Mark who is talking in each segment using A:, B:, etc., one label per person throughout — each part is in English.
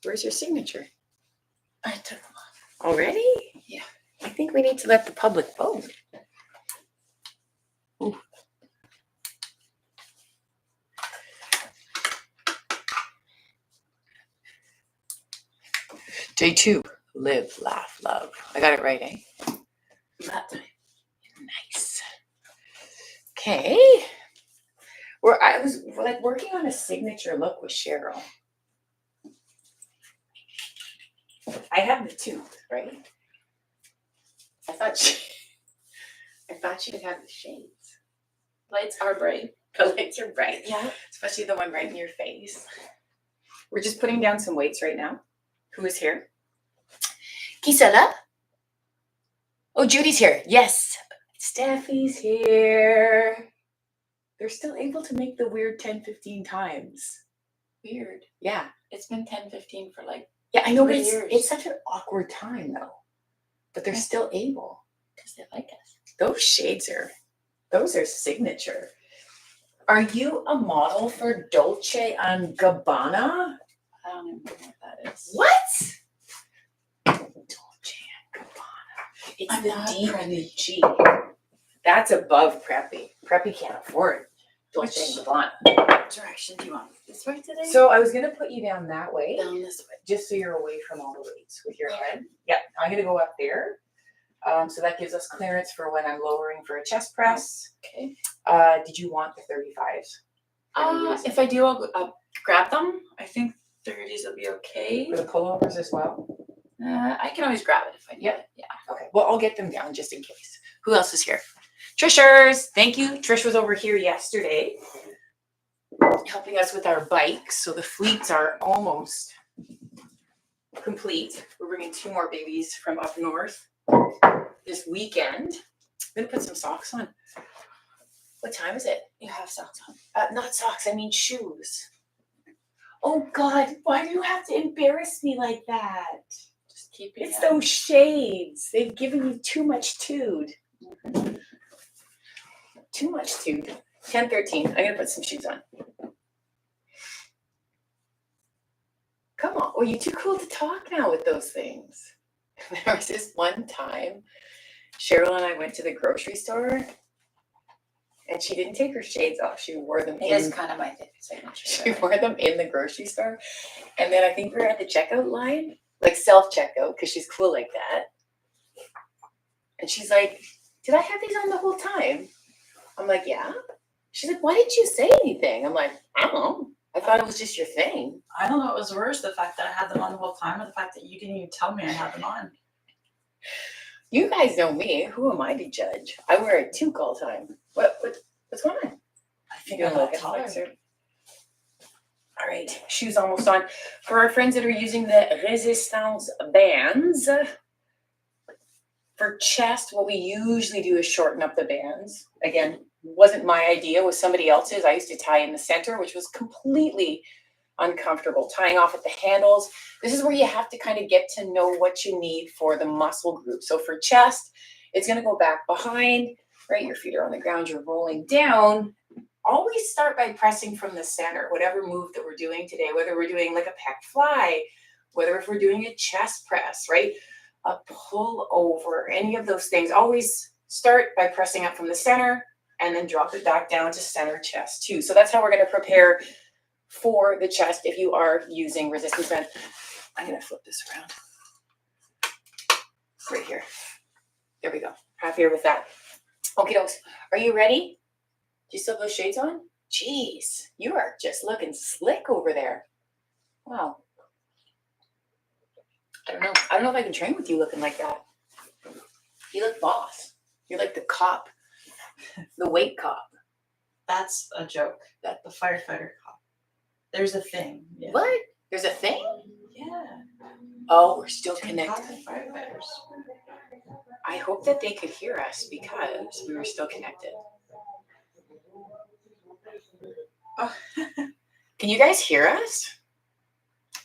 A: Where's your signature?
B: I took them off.
A: Already?
B: Yeah.
A: I think we need to let the public vote. Ooh. Day 2, live, laugh, love. I got it right, eh?
B: That time.
A: Nice. Okay. I was like working on a signature look with Cheryl. I have the tooth, right? I thought she'd have the shades.
B: Lights are bright.
A: The lights are bright.
B: Yeah.
A: Especially the one right in your face. We're just putting down some weights right now. Who is here? Gisela? Oh, Judy's here. Yes. Steffi's here. They're still able to make the weird 10-15 times.
B: Weird.
A: Yeah.
B: It's been 10-15 for like.
A: Yeah, I know, but
B: 3 years.
A: it's such an awkward time though. But they're still able.
B: Because they like us.
A: Those are signature. Are you a model for Dolce & Gabbana?
B: I don't even know what that is.
A: What? Dolce & Gabbana. It's
B: I'm
A: the
B: not
A: D and
B: preppy.
A: the G. That's above preppy. Preppy can't afford Dolce & Gabbana.
B: What direction do you want? This way today?
A: So I was gonna put you down that way,
B: down this way.
A: just so you're away from all the weights with your
B: Okay.
A: head. Yep, I'm gonna go up there. So that gives us clearance for when I'm lowering for a chest press.
B: Okay.
A: Did you want the 35s?
B: If I do, I'll grab them. I think 30s will be okay.
A: For the pullovers as well?
B: I can always grab it if I need
A: Yep.
B: it. Yeah.
A: Okay, well, I'll get them down just in case. Who else is here? Trishers, thank you. Trish was over here yesterday helping us with our bikes. So the fleets are almost complete. We're bringing 2 more babies from up north this weekend. I'm gonna put some socks on. What time is it?
B: You have socks on.
A: Not socks, I mean shoes. Oh God, why do you have to embarrass me like that?
B: Just keeping
A: It's
B: it.
A: those shades. They've given you too much tude. Too much tude. 10:13. I'm gonna put some shoes on. Come on. Well, you're too cool to talk now with those things. There was this one time Cheryl and I went to the grocery store and she didn't take her shades off. She wore them
B: It is kind of my signature.
A: She wore them in the grocery store. And then I think we were at the checkout line, like self-checkout, because she's cool like that. And she's like, did I have these on the whole time? I'm like, yeah. She's like, why didn't you say anything? I'm like, I don't know. I thought it was just your thing.
B: I don't know what was worse, the fact that I had them on the whole time or the fact that you didn't even tell me I had them on.
A: You guys know me. Who am I to judge? I wear a toque all the time. What's going on?
B: I think
A: You
B: I
A: don't
B: got
A: look
B: tired.
A: tired. All right, shoes almost on. For our friends that are using the Resistance bands, for chest, what we usually do is shorten up the bands. Again, wasn't my idea, was somebody else's. I used to tie in the center, which was completely uncomfortable. Tying off at the handles. This is where you have to kind of get to know what you need for the muscle group. So for chest, it's going to go back behind, right? Your feet are on the ground, you're rolling down. Always start by pressing from the center, whatever move that we're doing today, whether we're doing like a pec fly, whether if we're doing a chest press, right? A pull over, any of those things. Always start by pressing up from the center and then drop it back down to center chest too. So that's how we're going to prepare for the chest if you are using resistance band. I'm going to flip this around. Right here. There we go. Happier with that. Okay, dokes. Are you ready? Do you still have those shades on? Jeez, you are just looking slick over there. Wow. I don't know if I can train with you looking like that. You look boss. You're like the cop, the weight cop.
B: That's a joke. That the firefighter cop. There's a thing. Yeah.
A: What? There's a thing?
B: Yeah.
A: Oh, we're still
B: Between
A: connected.
B: cops and firefighters.
A: I hope that they could hear us because we were still connected.
B: Oh.
A: Can you guys hear us?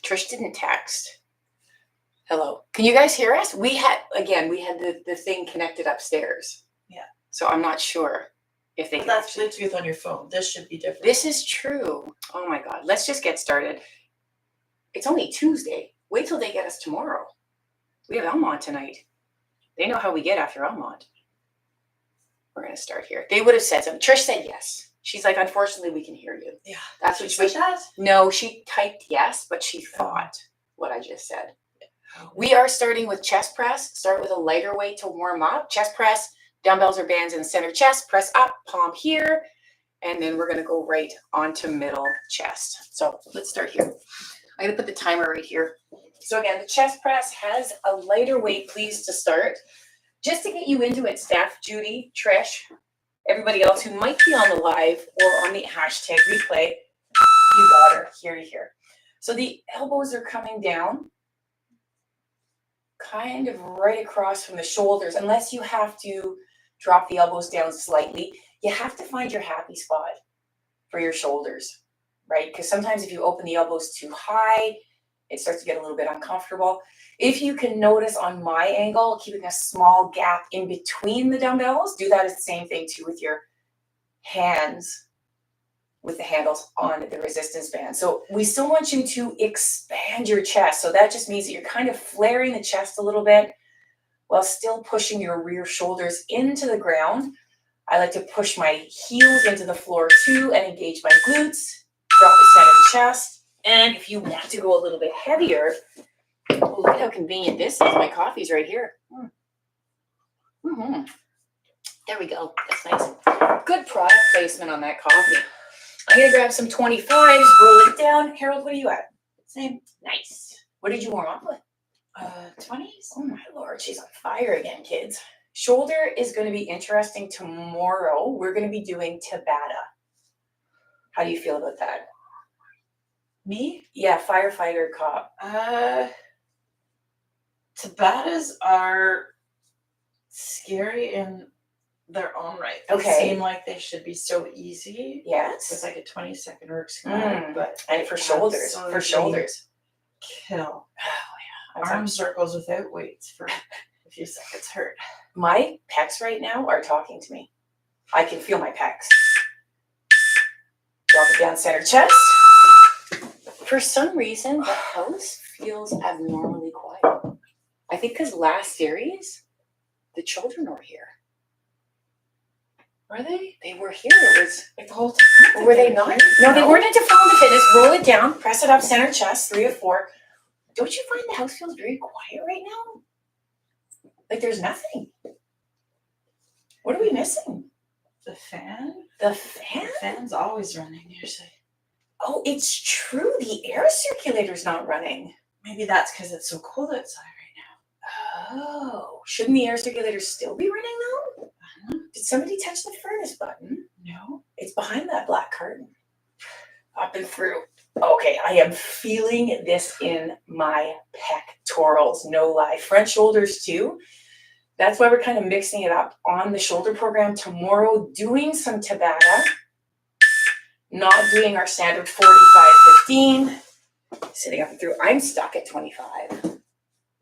A: Trish didn't text. Hello. Can you guys hear us? We had the thing connected upstairs.
B: Yeah.
A: So I'm not sure if they
B: But
A: can.
B: that's Bluetooth on your phone. This should be different.
A: This is true. Oh my God. Let's just get started. It's only Tuesday. Wait till they get us tomorrow. We have Elmont tonight. They know how we get after Elmont. We're going to start here. They would have said something. Trish said yes. She's like, unfortunately, we can hear you.
B: Yeah.
A: That's what
B: She said that?
A: No, she typed yes, but she thought what I just said. We are starting with chest press. Start with a lighter weight to warm up. Chest press, dumbbells or bands in the center chest. Press up, palm here. And then we're going to go right onto middle chest. So let's start here. I'm going to put the timer right here. So again, the chest press has a lighter weight, please, to start. Just to get you into it, Steph, Judy, Trish, everybody else who might be on the live or on the hashtag replay, you got her, here to here. So the elbows are coming down, kind of right across from the shoulders, unless you have to drop the elbows down slightly. You have to find your happy spot for your shoulders, right? Because sometimes if you open the elbows too high, it starts to get a little bit uncomfortable. If you can notice on my angle, keeping a small gap in between the dumbbells, do that as the same thing too with your hands, with the handles on the resistance band. So we still want you to expand your chest. So that just means that you're kind of flaring the chest a little bit while still pushing your rear shoulders into the ground. I like to push my heels into the floor too and engage my glutes, drop the center of the chest. And if you want to go a little bit heavier, oh, look at how convenient this is. My coffee's right here. Mm-hmm. There we go. That's nice. Good product placement on that coffee. I'm going to grab some 25s, roll it down. Harold, what are you at?
B: Same.
A: Nice. What did you warm up with?
B: 20s.
A: Oh my Lord, she's on fire again, kids. Shoulder is going to be interesting tomorrow. We're going to be doing Tabata. How do you feel about that?
B: Me?
A: Yeah, firefighter cop.
B: Tabatas are scary in their own right. They
A: Okay.
B: seem like they should be so easy.
A: Yes.
B: With like a 20-second work schematic, but
A: And for shoulders. For shoulders.
B: Kill.
A: Oh yeah.
B: Arm circles without weights for a few seconds hurt.
A: My pecs right now are talking to me. I can feel my pecs. Drop it down center chest. For some reason, the house feels abnormally quiet. I think because last series, the children were here.
B: Were they?
A: They were here. It was
B: Like the whole time?
A: Or were they not? No, they weren't into Follow the Fitness. Roll it down, press it up, center chest, 3 of 4. Don't you find the house feels very quiet right now? Like there's nothing. What are we missing?
B: The fan?
A: The fan?
B: The fan's always running usually.
A: Oh, it's true. The air circulator's not running.
B: Maybe that's because it's so cold outside right now.
A: Oh, shouldn't the air circulator still be running though? Did somebody touch the furnace button?
B: No.
A: It's behind that black curtain. Up and through. Okay, I am feeling this in my pectorals, no lie. Front shoulders too. That's why we're kind of mixing it up on the shoulder program tomorrow, doing some Tabata, not doing our standard 45-15, sitting up and through. I'm stuck at 25.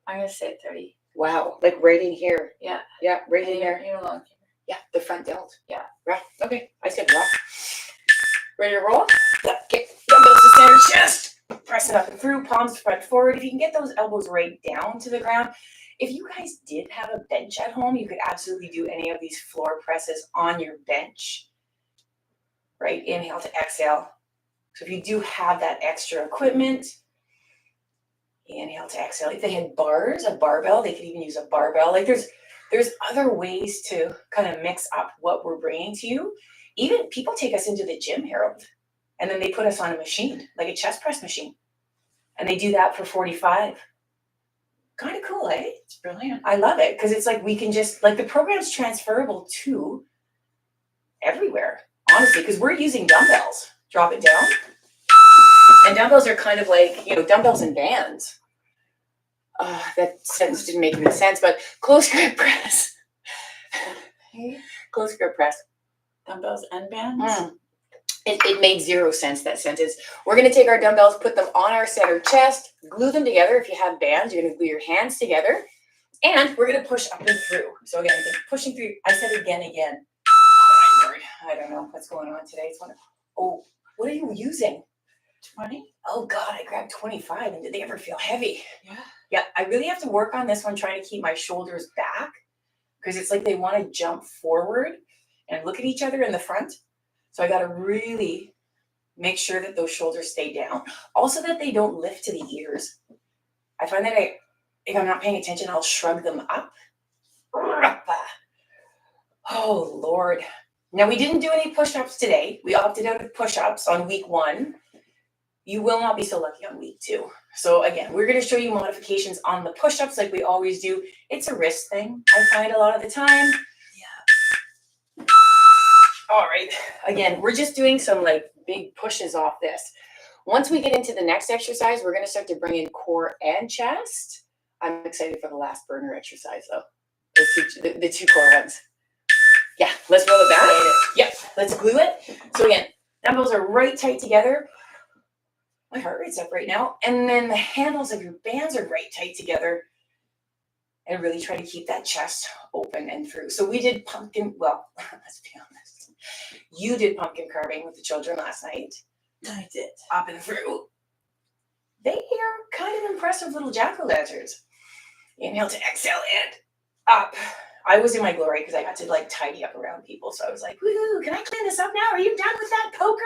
B: I'm going to say 30.
A: Wow, like right in here.
B: Yeah.
A: Yeah, right in there.
B: You know, long.
A: Yeah, the front delt.
B: Yeah.
A: Right. Okay, I said rough. Ready to roll? Yeah. Okay, dumbbells to center chest. Press it up and through, palms front forward. If you can get those elbows right down to the ground. If you guys did have a bench at home, you could absolutely do any of these floor presses on your bench. Right? Inhale to exhale. So if you do have that extra equipment, inhale to exhale. If they had bars, a barbell, they could even use a barbell. Like there's other ways to kind of mix up what we're bringing to you. Even people take us into the gym, Harold, and then they put us on a machine, like a chest press machine. And they do that for 45. Kind of cool, eh?
B: It's brilliant.
A: I love it because it's like we can just, like the program's transferable to everywhere, honestly, because we're using dumbbells. Drop it down. And dumbbells are kind of like, dumbbells and bands. That sentence didn't make any sense, but close grip press. Close grip press.
B: Dumbbells and bands?
A: It made zero sense, that sentence. We're going to take our dumbbells, put them on our center chest, glue them together. If you have bands, you're going to glue your hands together. And we're going to push up and through. So again, pushing through. I said again. Oh my Lord. I don't know what's going on today. Oh, what are you using?
B: 20?
A: Oh God, I grabbed 25 and did they ever feel heavy?
B: Yeah.
A: Yeah, I really have to work on this one, trying to keep my shoulders back because it's like they want to jump forward and look at each other in the front. So I got to really make sure that those shoulders stay down. Also that they don't lift to the ears. I find that if I'm not paying attention, I'll shrug them up. Oh Lord. Now we didn't do any push-ups today. We opted out of push-ups on week 1. You will not be so lucky on week 2. So again, we're going to show you modifications on the push-ups like we always do. It's a wrist thing, I find a lot of the time. Yeah. All right. Again, we're just doing some like big pushes off this. Once we get into the next exercise, we're going to start to bring in core and chest. I'm excited for the last burner exercise though. The 2 core ones. Yeah, let's roll it back. Yep, let's glue it. So again, dumbbells are right tight together. My heart rate's up right now. And then the handles of your bands are right tight together. And really try to keep that chest open and through. So we did pumpkin, well, let's be honest. You did pumpkin carving with the children last night.
B: I did.
A: Up and through. They are kind of impressive little jack-o'-lanterns. Inhale to exhale and up. I was in my glory because I got to like tidy up around people. So I was like, woohoo, can I clean this up now? Are you done with that poker?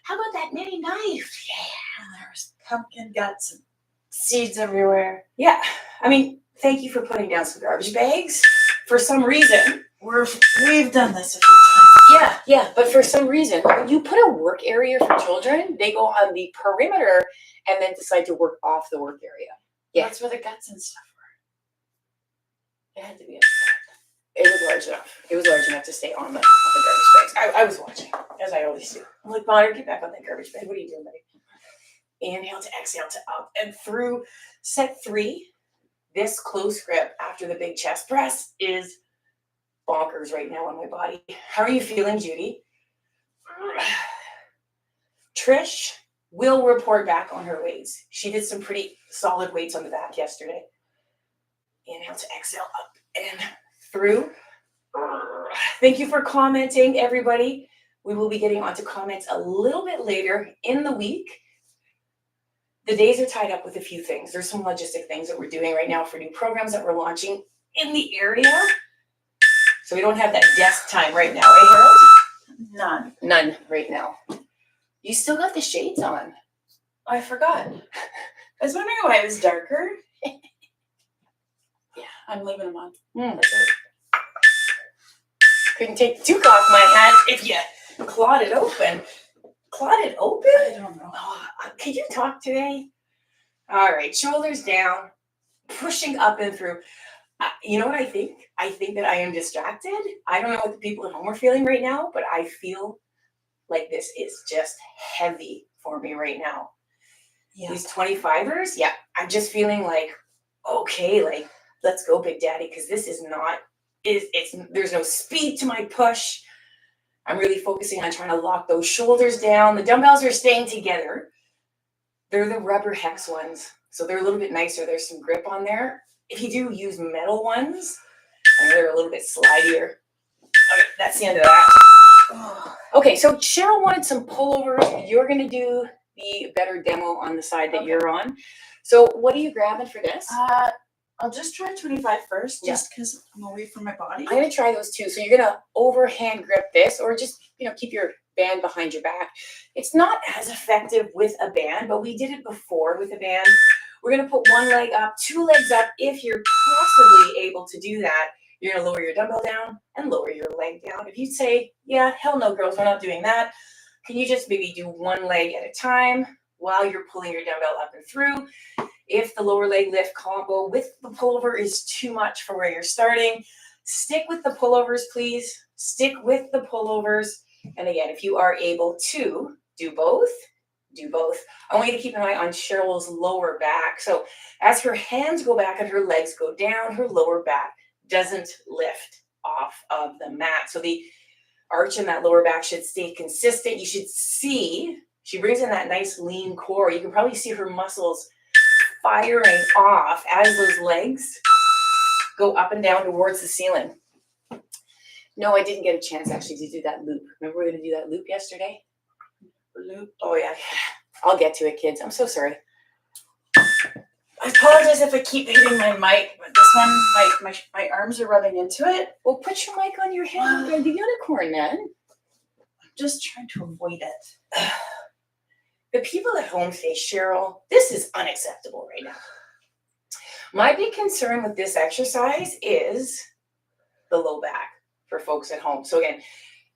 A: How about that mini knife? Yeah.
B: And there was pumpkin guts and seeds everywhere.
A: Yeah. I mean, thank you for putting down some garbage bags. For some reason.
B: We've done this a few times.
A: Yeah. But for some reason, when you put a work area for children, they go on the perimeter and then decide to work off the work area. Yeah.
B: That's where the guts and stuff were.
A: It had to be it was large enough. It was large enough to stay on the garbage bags. I was watching, as I always do. I'm like, Bonner, get back on that garbage bag. What are you doing, buddy? Inhale to exhale to up and through. Set 3. This close grip after the big chest press is bonkers right now on my body. How are you feeling, Judy? Trish will report back on her weights. She did some pretty solid weights on the back yesterday. Inhale to exhale up and through. Thank you for commenting, everybody. We will be getting onto comments a little bit later in the week. The days are tied up with a few things. There's some logistic things that we're doing right now for new programs that we're launching in the area. So we don't have that desk time right now, right, Harold? None right now. You still got the shades on.
B: I forgot. I was wondering why it was darker. Yeah, I'm leaving them on.
A: That's it. Couldn't take the toque off my hat if you clawed it open. Clawed it open?
B: I don't know.
A: Oh, could you talk today? All right, shoulders down, pushing up and through. You know what I think? I think that I am distracted. I don't know what the people at home are feeling right now, but I feel like this is just heavy for me right now.
B: Yeah.
A: These 25ers, yeah, I'm just feeling like, okay, like, let's go, Big Daddy, because this is not, there's no speed to my push. I'm really focusing on trying to lock those shoulders down. The dumbbells are staying together. They're the rubber hex ones, so they're a little bit nicer. There's some grip on there. If you do use metal ones, I know they're a little bit slidier. Okay, that's the end of that. Oh. Okay, so Cheryl wanted some pullovers. You're going to do the better demo on the side that you're on. So what are you grabbing for this?
B: I'll just try 25 first, just because I'm away from my body.
A: I'm going to try those too. So you're going to overhand grip this, or just, keep your band behind your back. It's not as effective with a band, but we did it before with a band. We're going to put one leg up, 2 legs up. If you're possibly able to do that, you're going to lower your dumbbell down and lower your leg down. If you say, yeah, hell no, girls, we're not doing that. Can you just maybe do one leg at a time while you're pulling your dumbbell up and through? If the lower leg lift combo with the pullover is too much for where you're starting, stick with the pullovers, please. Stick with the pullovers. And again, if you are able to do both, do both. I want you to keep an eye on Cheryl's lower back. So as her hands go back and her legs go down, her lower back doesn't lift off of the mat. So the arch in that lower back should stay consistent. You should see, she brings in that nice lean core. You can probably see her muscles firing off as those legs go up and down towards the ceiling. No, I didn't get a chance actually to do that loop. Remember we were going to do that loop yesterday?
B: Loop.
A: Oh yeah. I'll get to it, kids. I'm so sorry.
B: I apologize if I keep hitting my mic, but this one, my arms are rubbing into it.
A: Well, put your mic on your head like the unicorn, man.
B: I'm just trying to avoid it.
A: The people at home say, Cheryl, this is unacceptable right now. My big concern with this exercise is the low back for folks at home. So again,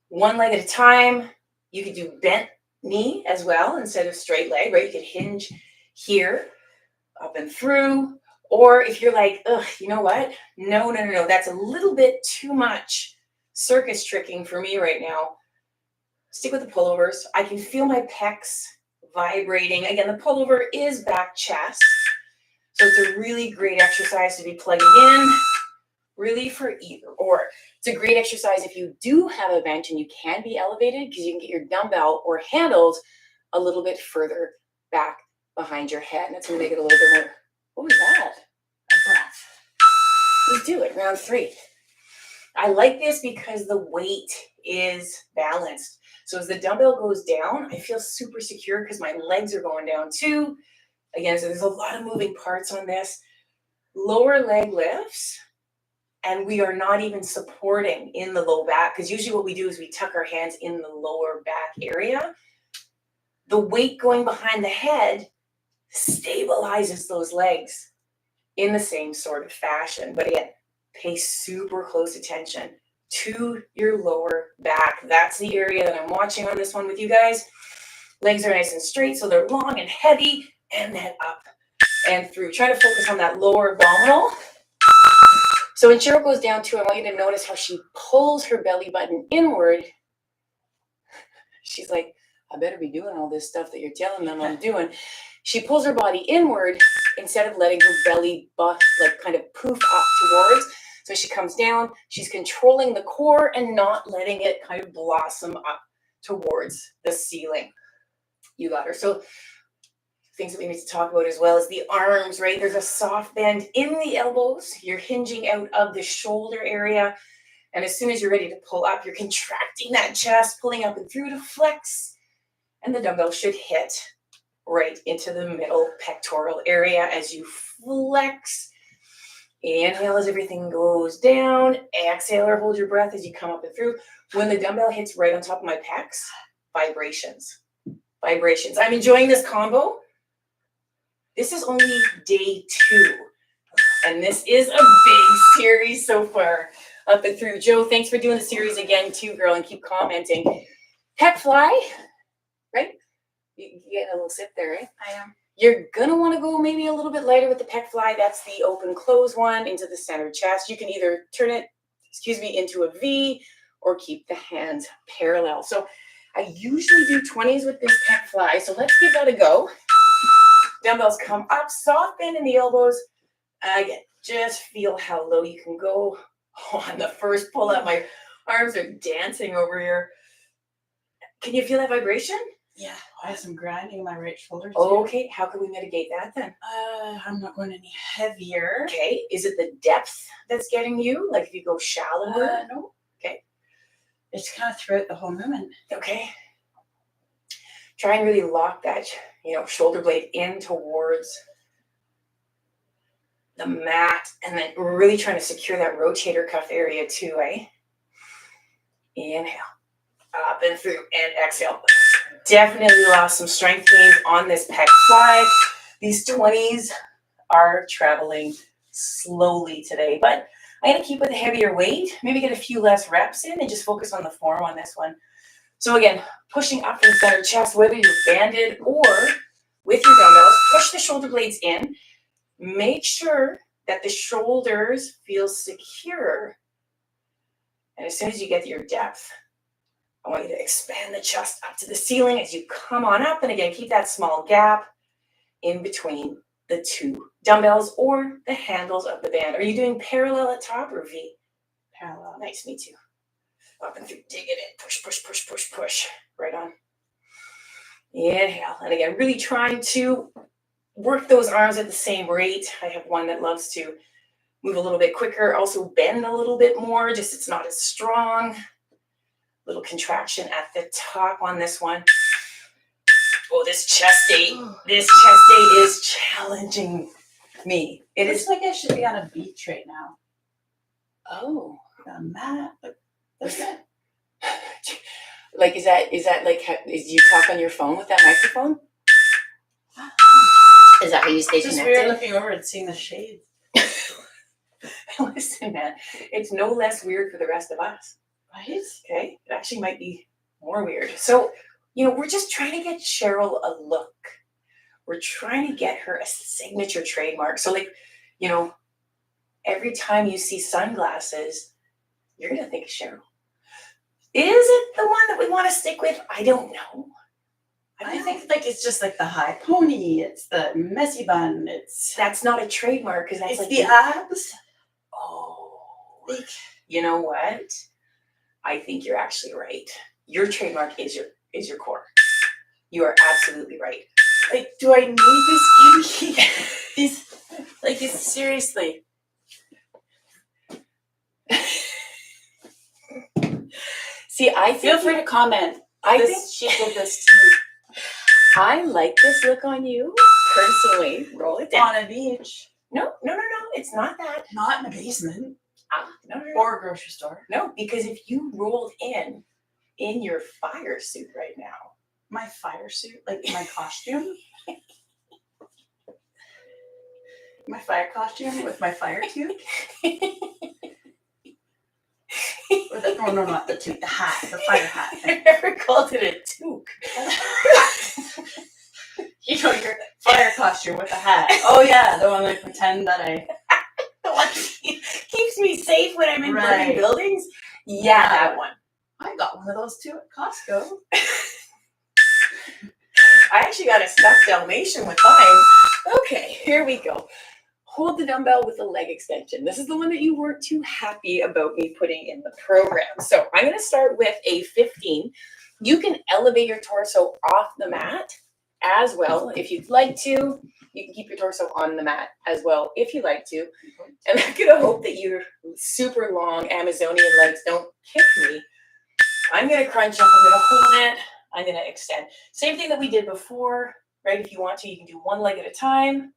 A: one leg at a time. You could do bent knee as well instead of straight leg, right? You could hinge here, up and through. Or if you're like, ugh, you know what? No, that's a little bit too much circus tricking for me right now. Stick with the pullovers. I can feel my pecs vibrating. Again, the pullover is back chest. So it's a really great exercise to be plugging in, really for either or. It's a great exercise if you do have a bench and you can be elevated because you can get your dumbbell or handles a little bit further back behind your head. And that's going to make it a little bit more, what was that?
B: A breath.
A: Let's do it, round 3. I like this because the weight is balanced. So as the dumbbell goes down, I feel super secure because my legs are going down too. Again, so there's a lot of moving parts on this. Lower leg lifts, and we are not even supporting in the low back because usually what we do is we tuck our hands in the lower back area. The weight going behind the head stabilizes those legs in the same sort of fashion. But again, pay super close attention to your lower back. That's the area that I'm watching on this one with you guys. Legs are nice and straight, so they're long and heavy, and then up and through. Try to focus on that lower abdominal. So when Cheryl goes down too, I want you to notice how she pulls her belly button inward. She's like, I better be doing all this stuff that you're telling them I'm doing. She pulls her body inward instead of letting her belly butt like kind of poof up towards. So she comes down, she's controlling the core and not letting it kind of blossom up towards the ceiling. You got her. So things that we need to talk about as well is the arms, right? There's a soft bend in the elbows. You're hinging out of the shoulder area. And as soon as you're ready to pull up, you're contracting that chest, pulling up and through to flex. And the dumbbell should hit right into the middle pectoral area as you flex. Inhale as everything goes down. Exhale or hold your breath as you come up and through. When the dumbbell hits right on top of my pecs, vibrations. Vibrations. I'm enjoying this combo. This is only day 2. And this is a big series so far. Up and through. Joe, thanks for doing the series again too, girl, and keep commenting. Pec fly, right? You getting a little sip there, right?
B: I am.
A: You're going to want to go maybe a little bit lighter with the pec fly. That's the open close one into the center chest. You can either turn it, into a V or keep the hands parallel. So I usually do 20s with this pec fly. So let's give that a go. Dumbbells come up, soft bend in the elbows. Again, just feel how low you can go. On the first pull up, my arms are dancing over here. Can you feel that vibration?
B: Yeah, I have some grinding in my right shoulder too.
A: Okay, how can we mitigate that then?
B: I'm not going any heavier.
A: Okay, is it the depth that's getting you? Like if you go shallower?
B: No.
A: Okay.
B: It's kind of throughout the whole movement.
A: Okay. Try and really lock that, shoulder blade in towards the mat, and then really trying to secure that rotator cuff area too, eh? Inhale, up and through, and exhale. Definitely lost some strength gains on this pec fly. These 20s are traveling slowly today, but I'm going to keep with a heavier weight, maybe get a few less reps in and just focus on the form on this one. So again, pushing up from center chest, whether you're banded or with your dumbbells, push the shoulder blades in. Make sure that the shoulders feel secure. And as soon as you get your depth, I want you to expand the chest up to the ceiling as you come on up. And again, keep that small gap in between the 2 dumbbells or the handles of the band. Are you doing parallel at top or V?
B: Parallel.
A: Nice, me too. Up and through, dig it in, push, push, push, push, push. Right on. Inhale. And again, really trying to work those arms at the same rate. I have one that loves to move a little bit quicker, also bend a little bit more, just it's not as strong. Little contraction at the top on this one. Oh, this chest day is challenging me. It
B: It's
A: is.
B: like I should be on a beach right now.
A: Oh,
B: A mat. That's it.
A: like is that like is you talk on your phone with that microphone? Is that how you stay
B: It's just
A: connected?
B: weird looking over and seeing the shades.
A: Listen, man, it's no less weird for the rest of us.
B: Right?
A: Okay, it actually might be more weird. So, we're just trying to get Cheryl a look. We're trying to get her a signature trademark. So, like, every time you see sunglasses, you're gonna think of Cheryl. Is it the one that we want to stick with? I don't know.
B: I think like it's just like the high pony. It's the messy bun.
A: That's not a trademark because that's
B: It's
A: like
B: the abs.
A: oh,
B: Like,
A: you know what? I think you're actually right. Your trademark is your core. You are absolutely right.
B: like, do I need this beauty? It's seriously.
A: See, I
B: Feel
A: think
B: free to comment.
A: I think
B: She did this too.
A: I like this look on you personally. Roll it down.
B: On a beach.
A: No. It's not that.
B: Not in a basement.
A: No.
B: Or a grocery store.
A: No, because if you rolled in your fire suit right now,
B: My fire suit, like my costume. My fire costume with my fire toque. Or no, not the toque, the hat, the fire hat.
A: I never called it a toque.
B: Your fire costume with the hat. Oh yeah, the one I pretend that
A: The one that keeps me safe when I'm in burning
B: Right.
A: buildings. Yeah, that one.
B: I got one of those too at Costco.
A: I actually got a stuffed Dalmatian with mine. Okay, here we go. Hold the dumbbell with the leg extension. This is the one that you weren't too happy about me putting in the program. So I'm going to start with a 15. You can elevate your torso off the mat as well if you'd like to. You can keep your torso on the mat as well if you like to. And I'm going to hope that your super long Amazonian legs don't kick me. I'm going to crunch up. I'm going to hold it. I'm going to extend. Same thing that we did before, right? If you want to, you can do one leg at a time.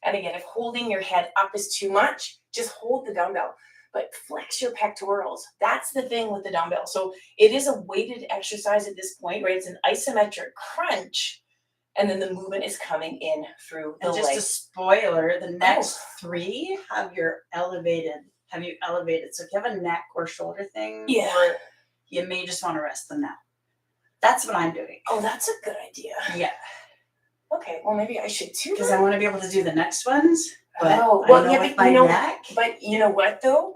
A: And again, if holding your head up is too much, just hold the dumbbell. But flex your pectorals. That's the thing with the dumbbell. So it is a weighted exercise at this point, right? It's an isometric crunch. And then the movement is coming in through the
B: And just
A: leg.
B: a spoiler, the next three have you elevated. So if you have a neck or shoulder thing,
A: Yeah.
B: or you may just want to rest them now. That's what I'm doing.
A: Oh, that's a good idea.
B: Yeah.
A: Okay, well, maybe I should too.
B: Because I want to be able to do the next ones. But
A: Oh,
B: I
A: well,
B: know
A: yeah,
B: with
A: but
B: my neck.
A: But you know what, though?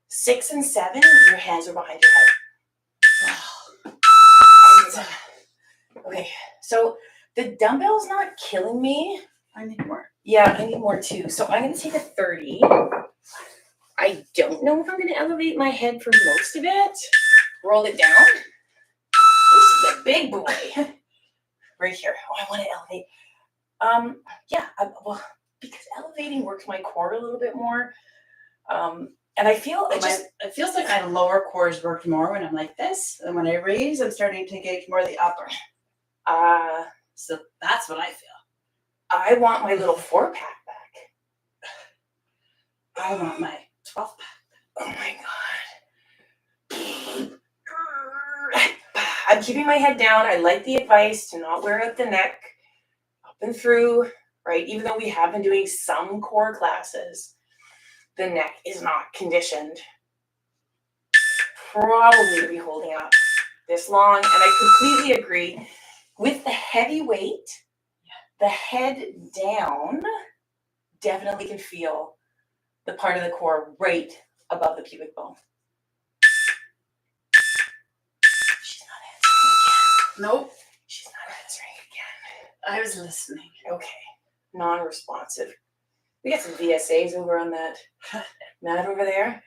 A: 6 and 7, your hands are behind your head. Okay, so the dumbbell's not killing me.
B: I need more.
A: Yeah, I need more too. So I'm going to take a 30. I don't know if I'm going to elevate my head for most of it. Roll it down. This is a big boy. Right here. Oh, I want to elevate. Well, because elevating works my core a little bit more. And I feel
B: It feels like my lower cores worked more when I'm like this. And when I raise, I'm starting to engage more of the upper. So that's what I feel.
A: I want my little 4-pack back.
B: I want my 12-pack.
A: Oh my God. I'm keeping my head down. I like the advice to not wear out the neck, up and through, right? Even though we have been doing some core classes, the neck is not conditioned probably to be holding up this long. And I completely agree with the heavy weight. The head down definitely can feel the part of the core right above the pubic bone. She's not answering again.
B: Nope.
A: She's not answering again.
B: I was listening.
A: Okay. Non-responsive. We got some VSAs over on that mat over there.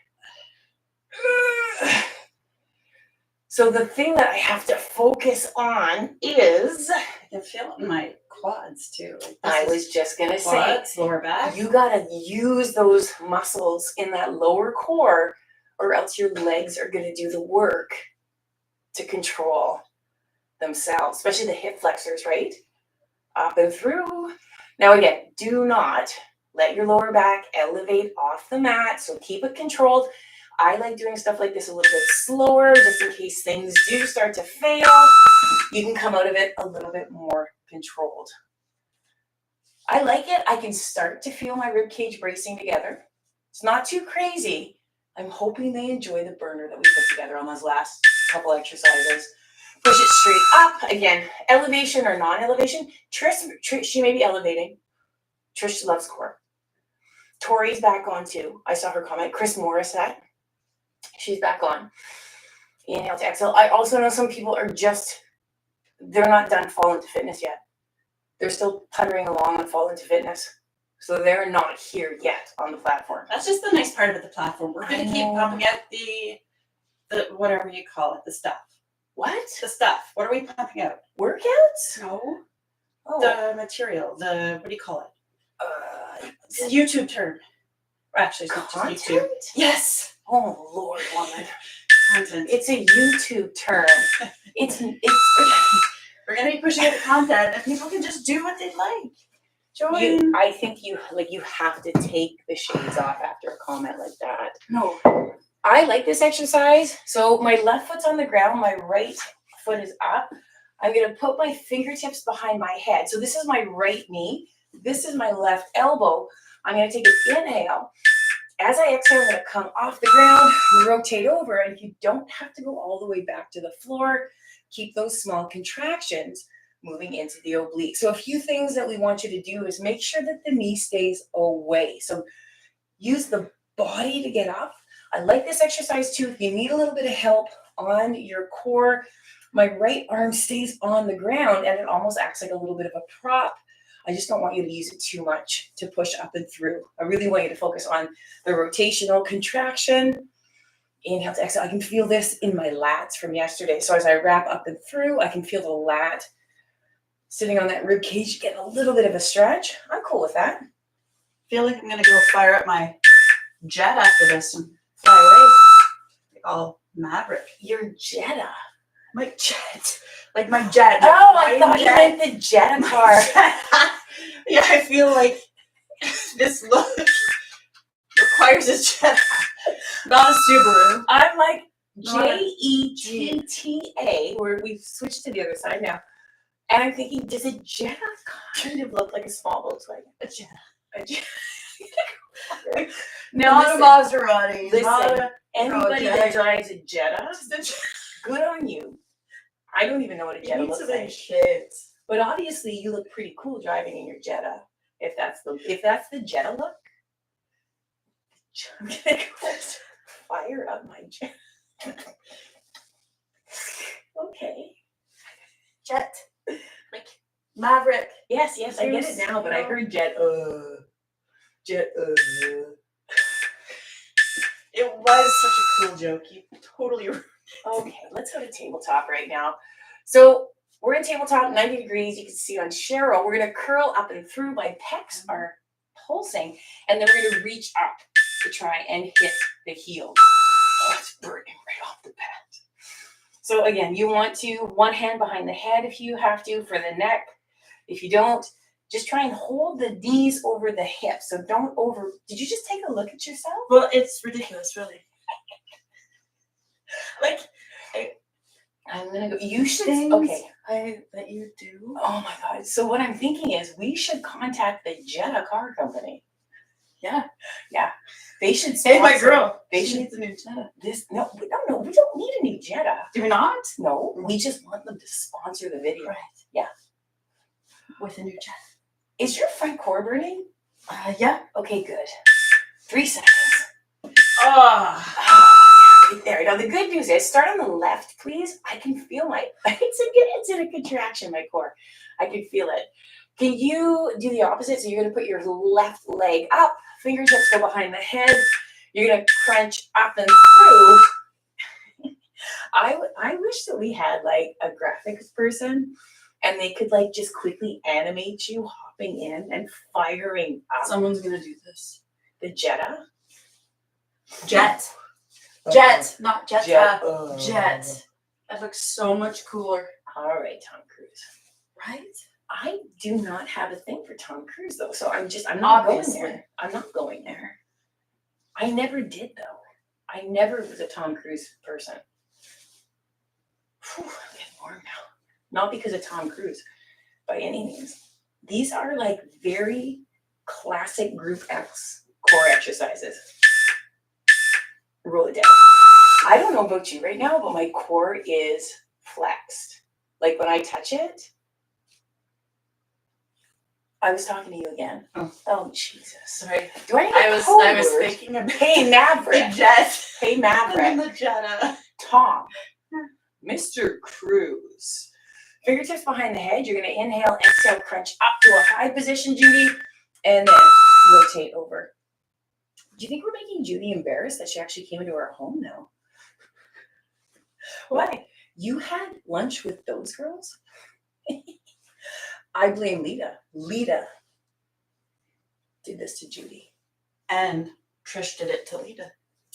A: So the thing that I have to focus on is,
B: I can feel it in my quads too. Like
A: I was just going to say,
B: quads, lower back.
A: you got to use those muscles in that lower core, or else your legs are going to do the work to control themselves, especially the hip flexors, right? up and through. Now again, do not let your lower back elevate off the mat, so keep it controlled. I like doing stuff like this a little bit slower, just in case things do start to fail. You can come out of it a little bit more controlled. I like it. I can start to feel my rib cage bracing together. It's not too crazy. I'm hoping they enjoy the burner that we put together on those last couple exercises. Push it straight up. Again, elevation or non-elevation. Trish, she may be elevating. Trish loves core. Tori's back on too. I saw her comment. Chris Morissette, she's back on. Inhale to exhale. I also know some people are they're not done Fall Into Fitness yet. They're still puttering along on Fall Into Fitness. So they're not here yet on the platform.
B: That's just the nice part of the platform. We're going to keep pumping out the whatever you call it, the stuff.
A: What?
B: The stuff. What are we pumping out?
A: Workouts?
B: No.
A: Oh.
B: The material. What do you call it? It's a YouTube term. Or actually, it's not just YouTube.
A: Content?
B: Yes.
A: Oh, Lord, woman.
B: Content.
A: It's a YouTube term. It's
B: We're going to be pushing out the content, and people can just do what they like. Join.
A: I think you have to take the shades off after a comment like that.
B: No.
A: I like this exercise. So my left foot's on the ground, my right foot is up. I'm going to put my fingertips behind my head. So this is my right knee. This is my left elbow. I'm going to take an inhale. As I exhale, I'm going to come off the ground, rotate over, and you don't have to go all the way back to the floor. Keep those small contractions moving into the oblique. So a few things that we want you to do is make sure that the knee stays away. So use the body to get up. I like this exercise too. If you need a little bit of help on your core, my right arm stays on the ground and it almost acts like a little bit of a prop. I just don't want you to use it too much to push up and through. I really want you to focus on the rotational contraction. Inhale to exhale. I can feel this in my lats from yesterday. So as I wrap up and through, I can feel the lat sitting on that rib cage, getting a little bit of a stretch. I'm cool with that.
B: Feel like I'm going to go fire up my jet after this and fly away. All Maverick.
A: Your Jetta.
B: My jet. Like my jet.
A: Oh, I thought you meant the Jetta car.
B: Yeah, I feel like this look requires a jet. Not a Subaru.
A: I'm like
B: Not a-
A: Jetta, where we've switched to the other side now. And I'm thinking, does a Jetta kind of look like a small Volkswagen?
B: A jet.
A: A Jetta.
B: Not
A: Listen,
B: a Maserati.
A: listen.
B: Not a
A: Anybody
B: Okay.
A: that drives a Jetta,
B: just a jet.
A: good on you. I don't even know what a Jetta looks like.
B: shit.
A: But obviously you look pretty cool driving in your Jetta. If that's the Jetta look. I'm gonna go fire up my Jetta. Okay.
B: Jet. Like Maverick.
A: Yes, I get it now, but I heard Jet. Jet.
B: It was such a cool joke. You totally.
A: Okay, let's go to tabletop right now. So we're in tabletop, 90 degrees. You can see on Cheryl. We're going to curl up and through. My pecs are pulsing, and then we're going to reach up to try and hit the heels. Oh, it's burning right off the bat. So again, you want to one hand behind the head if you have to for the neck. If you don't, just try and hold the knees over the hips. So don't over. Did you just take a look at yourself?
B: Well, it's ridiculous, really. Like,
A: I'm gonna go. You should.
B: Things
A: Okay.
B: that you do.
A: Oh my God. So what I'm thinking is we should contact the Jetta car company.
B: Yeah.
A: They should
B: Hey, my
A: sponsor-
B: girl.
A: They
B: She
A: should
B: needs a new Jetta.
A: no, we don't need a new Jetta.
B: Do we not?
A: No, we just want them to sponsor the video.
B: Right.
A: Yeah.
B: With a new Jetta.
A: Is your front core burning?
B: Yeah.
A: Okay, good. 3 seconds.
B: Oh.
A: Right there. Now the good news is, start on the left, please. I can feel it's in a contraction, my core. I can feel it. Can you do the opposite? So you're going to put your left leg up, fingertips go behind the head. You're going to crunch up and through. I wish that we had like a graphics person and they could like just quickly animate you hopping in and firing up
B: Someone's gonna do this.
A: the Jetta.
B: Jet.
A: Uh-oh.
B: Jet. Not Jetta.
A: Jet.
B: Jet. That looks so much cooler.
A: All right, Tom Cruise.
B: Right?
A: I do not have a thing for Tom Cruise though, so I'm not
B: Obviously.
A: going there. I'm not going there. I never did though. I never was a Tom Cruise person. Whew, I'm getting warm now. Not because of Tom Cruise, by any means. These are like very classic Group X core exercises. Roll it down. I don't know about you right now, but my core is flexed. Like when I touch it, I was talking to you again. Oh Jesus!
B: Sorry.
A: Do I need
B: I
A: a
B: was
A: code word?
B: thinking of
A: Hey Maverick.
B: the jet.
A: Hey Maverick.
B: The Jetta.
A: Tom. Mr. Cruise. Fingertips behind the head. You're going to inhale, exhale, crunch up to a high position, Judy, and then rotate over. Do you think we're making Judy embarrassed that she actually came into our home now? Why? You had lunch with those girls? I blame Lita. Lita did this to Judy.
B: And Trish did it to Lita.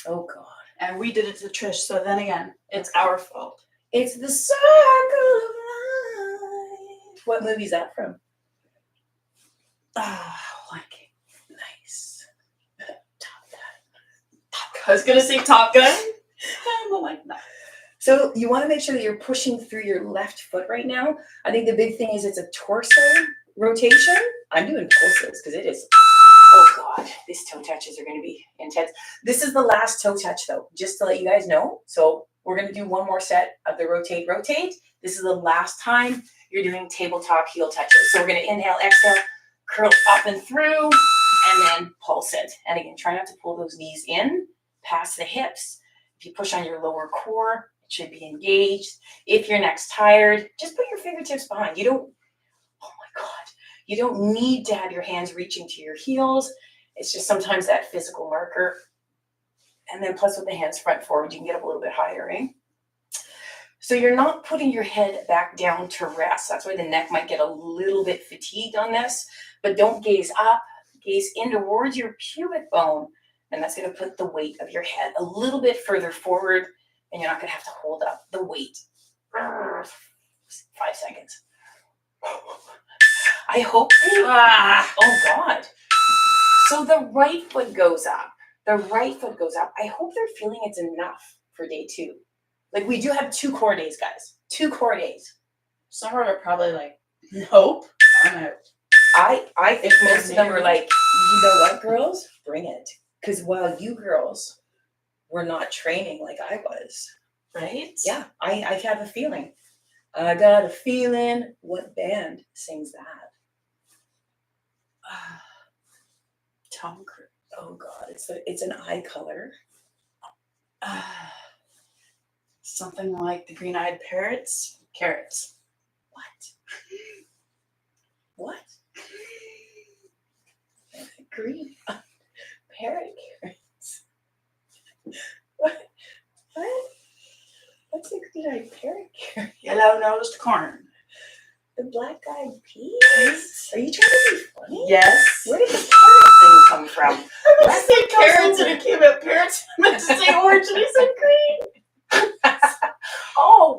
A: Oh God.
B: And we did it to Trish. So then again, it's our fault.
A: It's the circle of life. What movie is that from?
B: Like
A: Nice. Top Gun.
B: I was gonna say Top Gun. I'm like, no.
A: So you want to make sure that you're pushing through your left foot right now. I think the big thing is it's a torso rotation. I'm doing pulses because it is, oh God, these toe touches are going to be intense. This is the last toe touch though, just to let you guys know. So we're going to do one more set of the rotate. This is the last time you're doing tabletop heel touches. So we're going to inhale, exhale, curl up and through, and then pulse it. And again, try not to pull those knees in past the hips. If you push on your lower core, it should be engaged. If your neck's tired, just put your fingertips behind. You don't, oh my God, you don't need to have your hands reaching to your heels. It's just sometimes that physical marker. And then plus with the hands front forward, you can get up a little bit higher, eh? So you're not putting your head back down to rest. That's why the neck might get a little bit fatigued on this, but don't gaze up, gaze in towards your pubic bone. And that's going to put the weight of your head a little bit further forward, and you're not going to have to hold up the weight. 5 seconds. I hope they, oh God. So the right foot goes up. The right foot goes up. I hope they're feeling it's enough for day 2. Like we do have 2 core days, guys. 2 core days.
B: Some are probably like, nope, I'm out.
A: I think most of them are like, you know what, girls? Bring it. Because while you girls were not training like I was.
B: Right?
A: Yeah, I have a feeling. I got a feeling. What band sings that?
B: Tom Cruise.
A: Oh God, it's an eye color.
B: Something like the Green-Eyed Parrots. Carrots.
A: What? Green parrot carrots. What? What's a green-eyed parrot carrot?
B: Yellow-nosed corn.
A: The black-eyed peas? Are you trying to be funny?
B: Yes.
A: Where did the parrot thing come from?
B: I meant to say carrots and it came out parrots. I meant to say orange and I said green.
A: Oh,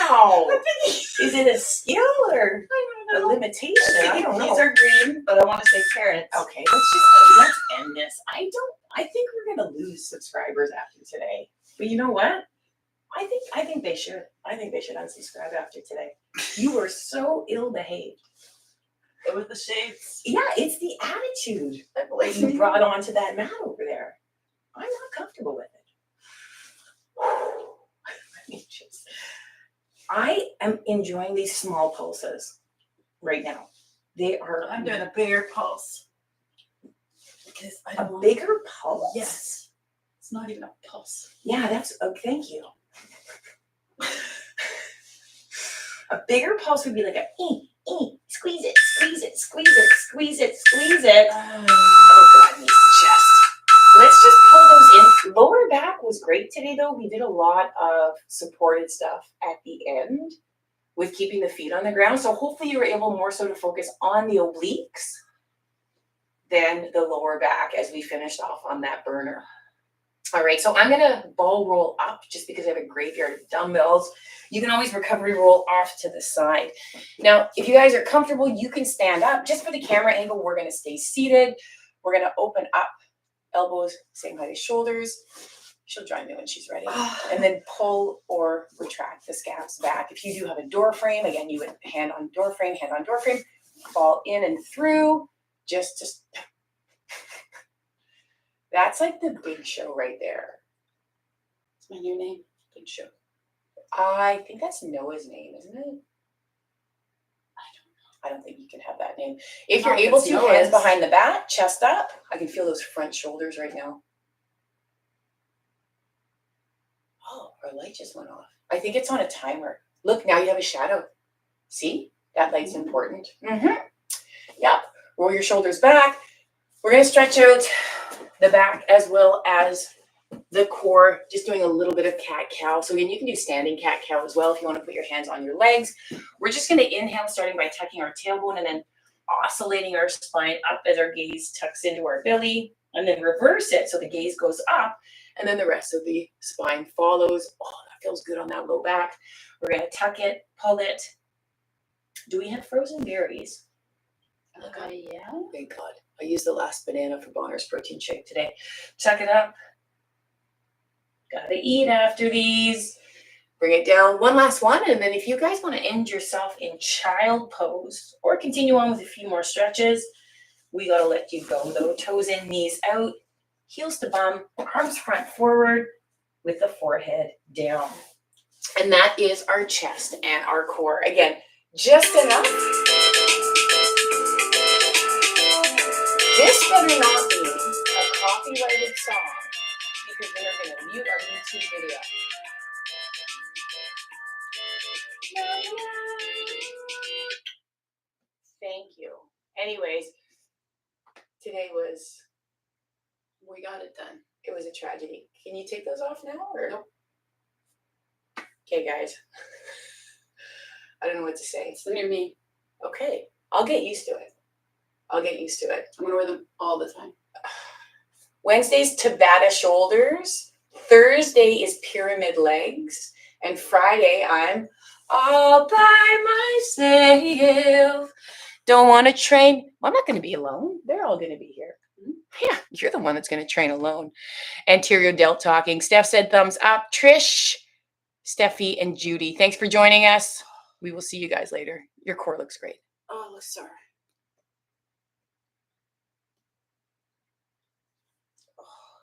A: wow. Is it a skill or a limitation? I don't know.
B: These are green, but I want to say carrots.
A: Okay, let's end this. I think we're gonna lose subscribers after today. But you know what? I think they should. I think they should unsubscribe after today. You were so ill behaved.
B: It was the shades.
A: Yeah, it's the attitude that you brought onto that mat over there. I'm not comfortable with it. I am enjoying these small pulses right now. They are.
B: I'm doing a bigger pulse. Because I don't
A: a
B: want
A: bigger pulse.
B: Yes. It's not even a pulse.
A: Yeah, that's. Oh, thank you. A bigger pulse would be like a squeeze it, squeeze it, squeeze it, squeeze it, squeeze it. Oh God, knees to chest. Let's just pull those in. Lower back was great today though. We did a lot of supported stuff at the end with keeping the feet on the ground. So hopefully you were able more so to focus on the obliques than the lower back as we finished off on that burner. All right, so I'm gonna ball roll up just because I have a graveyard of dumbbells. You can always recovery roll off to the side. Now, if you guys are comfortable, you can stand up. Just for the camera angle, we're gonna stay seated. We're gonna open up, elbows same height as shoulders. She'll join me when she's ready. And then pull or retract the scabs back. If you do have a door frame, again, you would hand on door frame, fall in and through. Just that's like the big show right there.
B: It's my new name. Big Show.
A: I think that's Noah's name, isn't it? I don't think you can have that name. If you're
B: Oh,
A: able
B: it's
A: to,
B: Noah's.
A: hands behind the back, chest up. I can feel those front shoulders right now. Oh, our light just went off. I think it's on a timer. Look, now you have a shadow. See? That light's important. Yep. Roll your shoulders back. We're going to stretch out the back as well as the core, just doing a little bit of cat-cow. So again, you can do standing cat-cow as well if you want to put your hands on your legs. We're just going to inhale, starting by tucking our tailbone and then oscillating our spine up as our gaze tucks into our belly, and then reverse it so the gaze goes up, and then the rest of the spine follows. Oh, that feels good on that low back. We're going to tuck it, pull it. Do we have frozen berries?
B: Yeah.
A: Thank God. I used the last banana for Bonner's protein shake today. Tuck it up. Gotta eat after these. Bring it down. One last one. And then if you guys want to end yourself in child pose or continue on with a few more stretches, we got to let you go though. Toes in, knees out, heels to bum, arms front forward with the forehead down. And that is our chest and our core. Again, just enough. This better not be a copyrighted song because then they're going to mute our YouTube video. Thank you. Anyways, today we got it done. It was a tragedy. Can you take those off now or?
B: Nope.
A: Okay, guys. I don't know what to say.
B: It's the new me.
A: Okay, I'll get used to it.
B: I'm gonna wear them all the time.
A: Wednesday's Tabata shoulders. Thursday is pyramid legs. And Friday, I'm all by myself. Don't want to train. Well, I'm not going to be alone. They're all going to be here. Yeah, you're the one that's going to train alone. Anterior delt talking. Steph said thumbs up. Trish, Steffi, and Judy, thanks for joining us. We will see you guys later. Your core looks great.
B: Oh, sorry.